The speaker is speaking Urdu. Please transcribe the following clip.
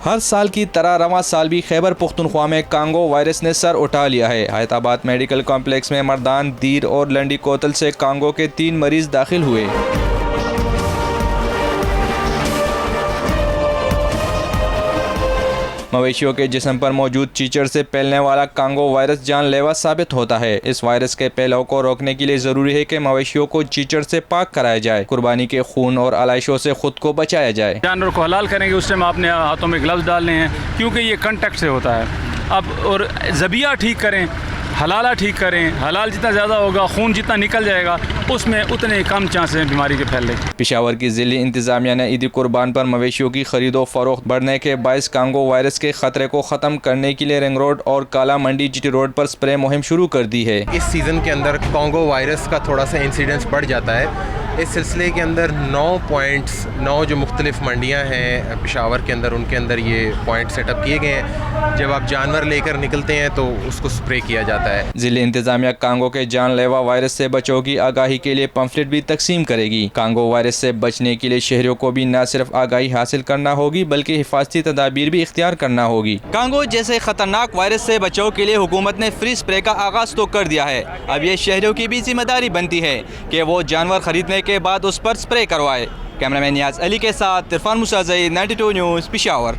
ہر سال کی طرح رواں سال بھی خیبر پختونخوا میں کانگو وائرس نے سر اٹھا لیا ہے۔ حیات آباد میڈیکل کمپلیکس میں مردان، دیر اور لنڈی کوتل سے کانگو کے 3 مریض داخل ہوئے۔ مویشیوں کے جسم پر موجود چیچڑ سے پھیلنے والا کانگو وائرس جان لیوا ثابت ہوتا ہے۔ اس وائرس کے پھیلاؤ کو روکنے کے لیے ضروری ہے کہ مویشیوں کو چیچڑ سے پاک کرایا جائے، قربانی کے خون اور علائشوں سے خود کو بچایا جائے۔ جانور کو حلال کریں گے اس ٹائم آپ نے ہاتھوں میں گلوز ڈالنے ہیں، کیونکہ یہ کنٹیکٹ سے ہوتا ہے۔ اب اور ذبیحہ ٹھیک کریں، حلالہ ٹھیک کریں، حلال جتنا زیادہ ہوگا، خون جتنا نکل جائے گا، اس میں اتنے کم چانس ہیں بیماری کے پھیلنے کے۔ پشاور کی ضلعی انتظامیہ نے عید قربان پر مویشیوں کی خرید و فروخت بڑھنے کے باعث کانگو وائرس کے خطرے کو ختم کرنے کے لیے رنگ روڈ اور کالا منڈی جی ٹی روڈ پر سپرے مہم شروع کر دی ہے۔ اس سیزن کے اندر کانگو وائرس کا تھوڑا سا انسیڈنس بڑھ جاتا ہے۔ اس سلسلے کے اندر 9 جو مختلف منڈیاں ہیں پشاور کے اندر، ان کے اندر یہ پوائنٹ سیٹ اپ کیے گئے ہیں۔ جب آپ جانور لے کر نکلتے ہیں تو اس کو سپرے کیا جاتا ہے۔ ضلع انتظامیہ کانگو کے جان لیوا وائرس سے بچاؤ کی آگاہی کے لیے پمفلٹ بھی تقسیم کرے گی۔ کانگو وائرس سے بچنے کے لیے شہریوں کو بھی نہ صرف آگاہی حاصل کرنا ہوگی بلکہ حفاظتی تدابیر بھی اختیار کرنا ہوگی۔ کانگو جیسے خطرناک وائرس سے بچاؤ کے لیے حکومت نے فری سپرے کا آغاز تو کر دیا ہے۔ اب یہ شہریوں کی بھی ذمہ داری بنتی ہے کہ وہ جانور خریدنے کے بعد اس پر سپرے کروائے۔ کیمرہ مین نیاز علی کے ساتھ عرفان موسیٰ، 92 نیوز، پشاور۔